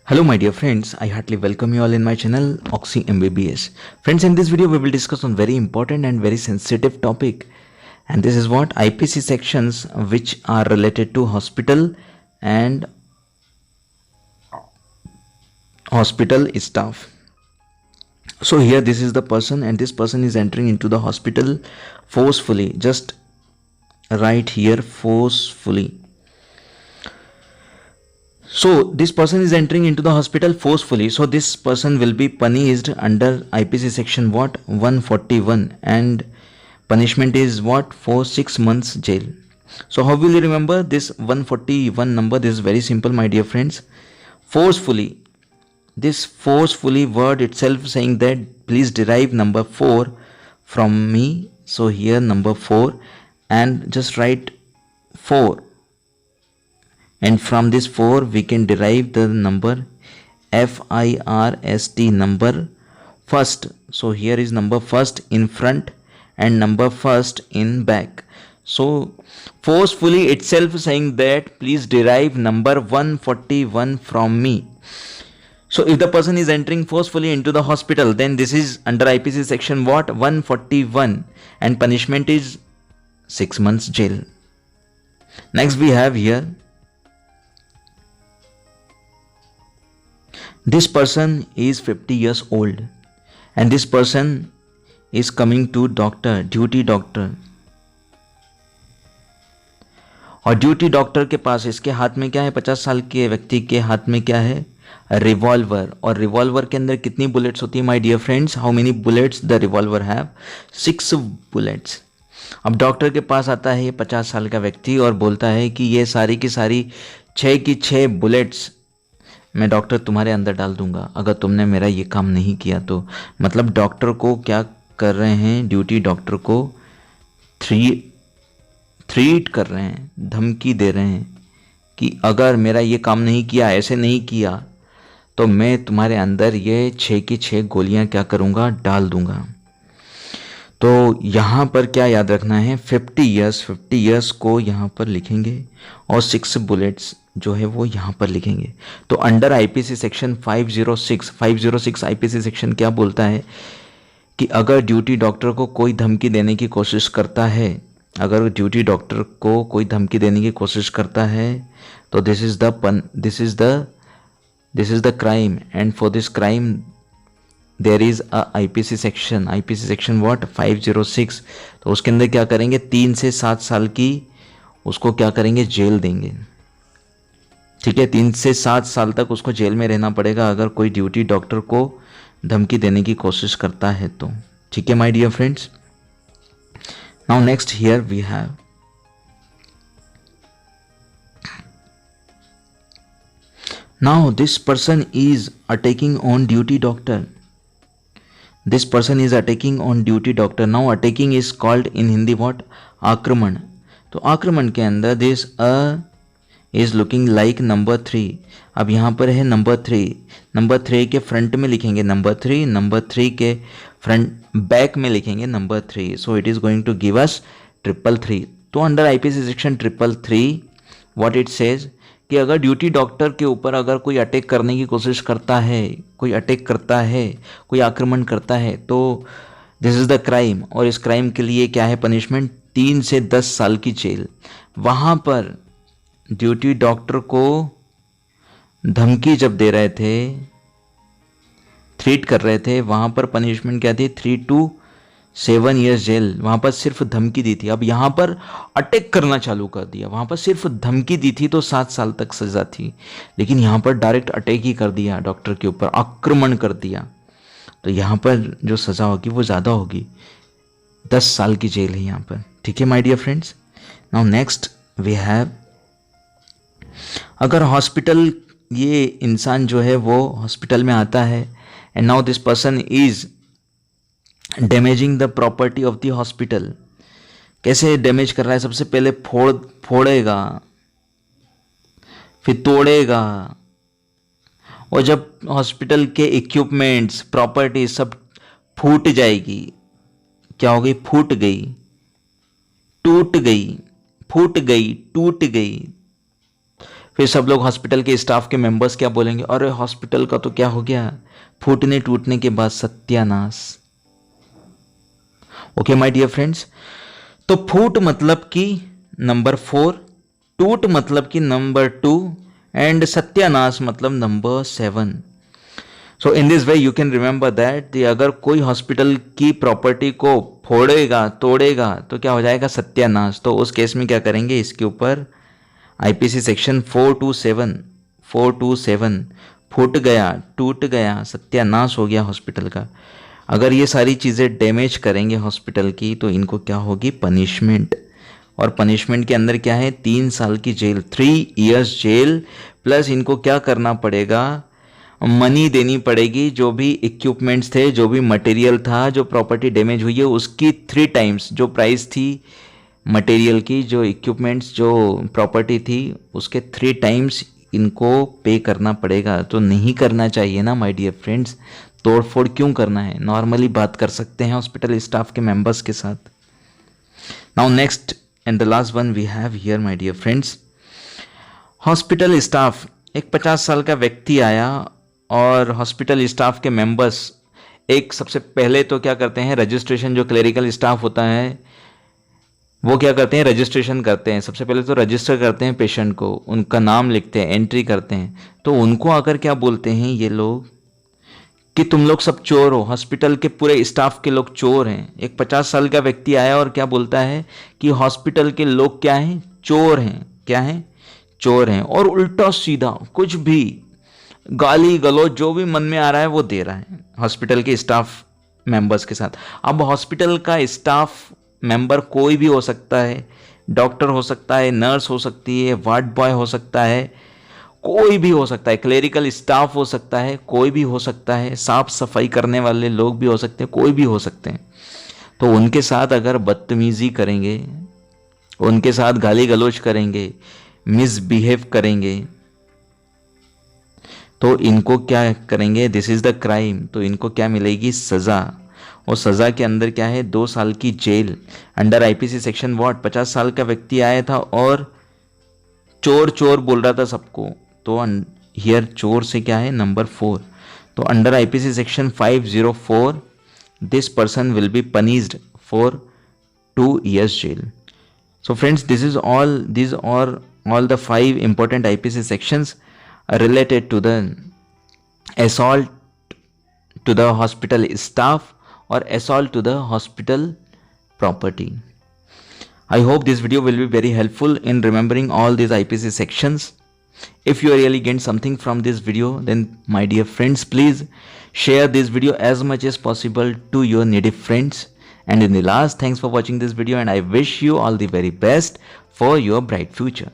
Hello my dear friends, I heartily welcome you all in my channel Oxy MBBS. Friends, in this video we will discuss on very important and very sensitive topic, and this is what IPC sections which are related to hospital and hospital staff. So here this is the person, and this person is entering into the hospital forcefully. Just right here, forcefully. So this person is entering into the hospital forcefully. So this person will be punished under IPC section what 141, and punishment is what for 6 months jail. So how will you remember this 141 number? This is very simple my dear friends. Forcefully. This forcefully word itself saying that please derive number 4 from me. So here number 4, and just write 4, and from this 4 we can derive the number FIRST, number first. So here is number first in front and number first in back. So forcefully itself saying that please derive number 141 from me. So if the person is entering forcefully into the hospital, then this is under IPC section what 141, and punishment is 6 months jail. Next we have here, this person is 50 years old and this person is coming to doctor, duty doctor, और duty doctor के पास इसके हाथ में क्या है, 50 साल के व्यक्ति के हाथ में क्या है, रिवॉल्वर. और रिवॉल्वर के अंदर कितनी बुलेट्स होती है my dear friends? How many bullets the revolver have? 6 bullets. अब डॉक्टर के पास आता है ये 50 साल का व्यक्ति और बोलता है कि ये सारी की सारी 6 की 6 बुलेट्स मैं डॉक्टर तुम्हारे अंदर डाल दूंगा अगर तुमने मेरा ये काम नहीं किया तो. मतलब डॉक्टर को क्या कर रहे हैं, ड्यूटी डॉक्टर को थ्रीट कर रहे हैं, धमकी दे रहे हैं कि अगर मेरा ये काम नहीं किया, ऐसे नहीं किया, तो मैं तुम्हारे अंदर ये 6 की 6 गोलियां क्या करूँगा, डाल दूंगा. तो यहाँ पर क्या याद रखना है, 50 ईयर्स को यहाँ पर लिखेंगे और 6 बुलेट्स जो है वो यहाँ पर लिखेंगे. तो under IPC section 506 IPC section क्या बोलता है कि अगर ड्यूटी डॉक्टर को कोई धमकी देने की कोशिश करता है, अगर ड्यूटी डॉक्टर को कोई धमकी देने की कोशिश करता है तो this is the crime, and for this crime there is a IPC section what 506. तो उसके अंदर क्या करेंगे, 3 से 7 साल की उसको क्या करेंगे, जेल देंगे. ठीक है, 3 से 7 साल तक उसको जेल में रहना पड़ेगा अगर कोई ड्यूटी डॉक्टर को धमकी देने की कोशिश करता है तो. ठीक है my dear friends. Now next here we have, now this person is attacking on duty doctor. This person is attacking on duty doctor. Now attacking is called in Hindi what, आक्रमण. तो आक्रमण के अंदर this is looking like number 3. अब यहाँ पर है number 3 के फ्रंट में लिखेंगे नंबर 3 के फ्रंट बैक में लिखेंगे नंबर 3. So it is going to give us 333. तो under IPC section 333 what it says कि अगर ड्यूटी डॉक्टर के ऊपर अगर कोई अटैक करने की कोशिश करता है, कोई आक्रमण करता है, तो दिस इज द क्राइम. और इस क्राइम के लिए क्या है पनिशमेंट, 3 से 10 साल की जेल. वहाँ पर ड्यूटी डॉक्टर को धमकी जब दे रहे थे, थ्रेट कर रहे थे, वहाँ पर पनिशमेंट क्या थी, 3 to 7 ईयर्स जेल. वहाँ पर सिर्फ धमकी दी थी. अब यहाँ पर अटैक करना चालू कर दिया. वहाँ पर सिर्फ धमकी दी थी तो 7 साल तक सज़ा थी, लेकिन यहाँ पर डायरेक्ट अटैक ही कर दिया, डॉक्टर के ऊपर आक्रमण कर दिया, तो यहाँ पर जो सज़ा होगी वो ज़्यादा होगी, 10 साल की जेल है यहाँ पर. ठीक है my dear friends. Now next we have, अगर हॉस्पिटल, ये इंसान जो है वो हॉस्पिटल में आता है and now this person is damaging the property of the hospital. कैसे डैमेज कर रहा है, सबसे पहले फोड़ेगा, फिर तोड़ेगा, और जब हॉस्पिटल के इक्विपमेंट्स, प्रॉपर्टी सब फूट जाएगी, क्या हो गई, फूट गई, टूट गई, फिर सब लोग हॉस्पिटल के स्टाफ के मेंबर्स क्या बोलेंगे, अरे हॉस्पिटल का तो क्या हो गया, फूटने टूटने के बाद सत्यानाश। ओके माय डियर फ्रेंड्स, तो फूट मतलब कि नंबर 4, टूट मतलब कि नंबर 2 एंड सत्यानाश मतलब number 7। So in this way you can remember that अगर कोई हॉस्पिटल की प्रॉपर्टी को फोड़ेगा तोड़ेगा तो क्या हो जाएगा, सत्यानाश। तो उस केस में क्या करेंगे, इसके ऊपर आईपीसी सेक्शन 427 फूट गया, टूट गया, सत्यानाश हो गया हॉस्पिटल का। अगर ये सारी चीज़ें डैमेज करेंगे हॉस्पिटल की तो इनको क्या होगी, पनिशमेंट। और पनिशमेंट के अंदर क्या है, 3 साल की जेल, 3 इयर्स जेल, प्लस इनको क्या करना पड़ेगा, मनी देनी पड़ेगी। जो भी इक्विपमेंट्स थे, जो भी मटेरियल था, जो प्रॉपर्टी डैमेज हुई है उसकी 3 टाइम्स जो प्राइस थी मटेरियल की, जो इक्विपमेंट्स, जो प्रॉपर्टी थी उसके 3 टाइम्स इनको पे करना पड़ेगा। तो नहीं करना चाहिए ना माय डियर फ्रेंड्स, तोड़फोड़ क्यों करना है, नॉर्मली बात कर सकते हैं हॉस्पिटल स्टाफ के मेंबर्स के साथ। Now next and the last one we have here my dear friends, hospital staff, एक 50 साल का व्यक्ति आया और हॉस्पिटल स्टाफ के मेंबर्स एक सबसे पहले तो क्या करते हैं, रजिस्ट्रेशन, जो क्लेरिकल स्टाफ होता है वो क्या करते हैं, रजिस्ट्रेशन करते हैं। सबसे पहले तो रजिस्टर करते हैं पेशेंट को, उनका नाम लिखते हैं, एंट्री करते हैं। तो उनको अगर क्या बोलते हैं ये लोग कि तुम लोग सब चोर हो, हॉस्पिटल के पूरे स्टाफ के लोग चोर हैं। एक 50 साल का व्यक्ति आया और क्या बोलता है कि हॉस्पिटल के लोग क्या हैं, चोर हैं। क्या हैं, चोर हैं। और उल्टा सीधा कुछ भी गाली गलौज जो भी मन में आ रहा है वो दे रहा है हॉस्पिटल के स्टाफ मेंबर्स के साथ। अब हॉस्पिटल का स्टाफ मेंबर कोई भी हो सकता है, डॉक्टर हो सकता है, नर्स हो सकती है, वार्ड बॉय हो सकता है, कोई भी हो सकता है, क्लेरिकल स्टाफ हो सकता है, कोई भी हो सकता है, साफ सफाई करने वाले लोग भी हो सकते हैं, कोई भी हो सकते हैं। तो उनके साथ अगर बदतमीजी करेंगे, उनके साथ गाली गलौज करेंगे, मिसबिहेव करेंगे तो इनको क्या करेंगे, दिस इज द क्राइम। तो इनको क्या मिलेगी, सजा। और सजा के अंदर क्या है, 2 साल की जेल अंडर आईपीसी सेक्शन व्हाट, 50 साल का व्यक्ति आया था और चोर चोर बोल रहा था सबको। तो हियर चोर से क्या है, नंबर 4। तो under IPC section 504 this person will be punished for 2 years jail. So friends, these are all the 5 important IPC sections related to the assault to the hospital staff or assault to the hospital property. I hope this video will be very helpful in remembering all these IPC sections. If you really gained something from this video, then my dear friends, please share this video as much as possible to your needy friends. And in the last, thanks for watching this video and I wish you all the very best for your bright future.